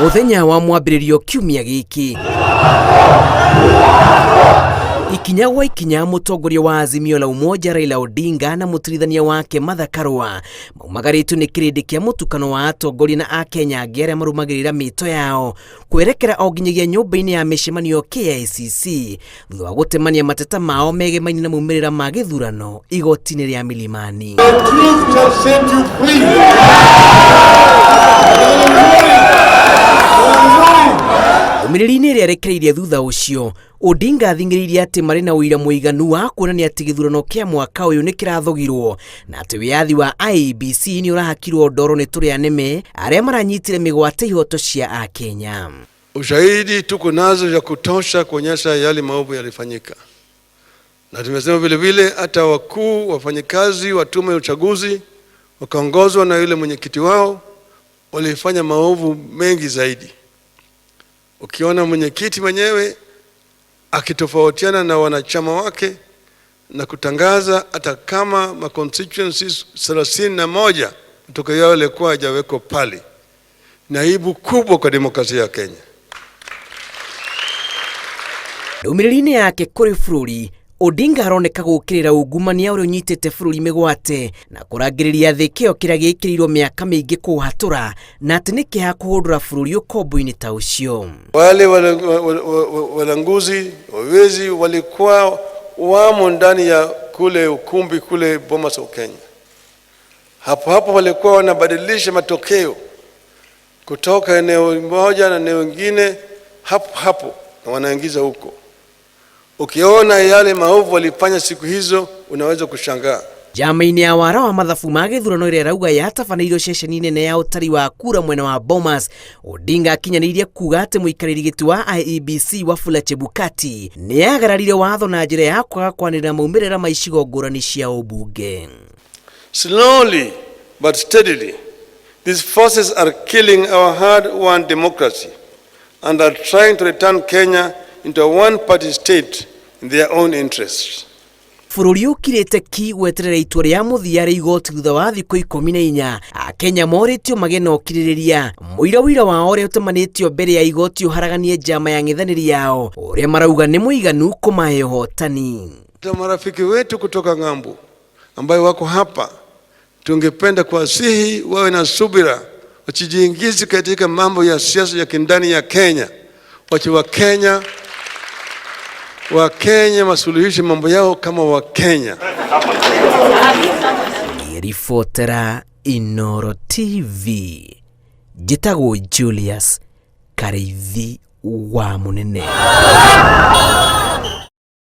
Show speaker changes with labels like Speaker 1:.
Speaker 1: Muthenya wa mwambĩrĩrio kiumia gĩkĩ ikinya gwa ikinya mũtongoria wa Azimio la Umoja Raila Odinga na mũtirithania wake Martha Karua maumagarĩtwo nĩ kĩrĩndĩ kĩa mũtukano wa atongoria na akenya angĩ arĩa marũmagĩrĩra mĩto yao kwerekera o nginyagia nyũmba-inĩ ya mĩcemanio KICC thutha wa gũtemania mateta mao megemaini na maumĩrĩra ma gĩthurano igoti-inĩ rĩa Milimani. Ũmĩrĩri-inĩ rĩa rekereirie thutha ũcio, Odinga athing'ĩrĩirie atĩ marĩ na ũira mũiganu wa kuonania atĩ gĩthurano kĩa mwaka ũyũ nĩ kĩrathogirwo na atĩ wĩyathi wa IEBC nĩ ũrahakirwo ndoro nĩ tũrĩa nĩme arĩa maranyitire mĩgwate ihoto cia Akenya.
Speaker 2: Ushahidi tuko nazo ya kutosha kuonyesha yale maovu yalifanyika, na tumesema vile vile hata wakuu wafanyikazi wa tume ya uchaguzi wakaongozwa na yule mwenyekiti wao walifanya maovu mengi zaidi. Ukiona mwenyekiti mwenyewe akitofautiana na wanachama wake na kutangaza hata kama ma constituencies 31 kutoka yao yalikuwa hajawekwa pale, ni aibu kubwa kwa demokrasia ya Kenya.
Speaker 1: Ũmĩrĩri-inĩ yake kũrĩ bũrũri, Odinga aroneka gũkĩrĩra ungumania ũrĩa ũnyitĩte bũrũri mĩgwate na kũrangĩrĩria thĩ kĩo kĩrĩa gĩkĩrĩirwo mĩaka mĩingĩ kũhatũra na atĩ nĩ kĩha kũhũndũra bũrũri ũkombo-inĩ ta ũcio.
Speaker 2: Wale walanguzi wawezi walikuwa wamo ndani ya kule ukumbi kule Bomas of Kenya. Hapo walikuwa wanabadilisha matokeo kutoka eneo moja na eneo lingine hapo na wanaingiza huko. Ukiona yale maovu walifanya siku hizo unaweza kushangaa.
Speaker 1: Jama-inĩ ya wara wa mathabu ma gĩthurano ĩrĩa arauga yatabanĩirio ceceni nene ya ũtari wa kura mwena wa Bomas, Odinga akinyanĩirie kuga atĩ mũikarĩri gĩtĩ wa IEBC Wafula Chebukati nĩ agararire watho na njĩra ya kwaga kwanĩrĩra maumĩrĩra ma icigo ngũrani cia ũmbunge.
Speaker 2: Slowly but steadily, these forces are killing our hard-won democracy and are trying to return Kenya into a one-party state in their own interests.
Speaker 1: Bũrũri ũkirĩte ki gweterera itua rĩa mũthia rĩa igoti thutha wa thikũ 14 Akenya morĩtio magĩe na ũkirĩrĩria mũira wao ũrĩa ũtemanĩtio mbere ya igoti ũharaganie njama ya ng'ethanĩri yao ũrĩa marauga nĩ mũiganu kũmahe ũhotani.
Speaker 2: Marafiki wetu kutoka ng'ambo ambayo wako hapa, tungependa kuwasihi wawe na subira, wasijiingize katika mambo ya siasa ya kindani ya Kenya. Wakenya masuluhishe mambo yao kama Wakenya.
Speaker 1: Ribotera Inooro TV, njĩtagwo Julius Kareithi wa Mũnene.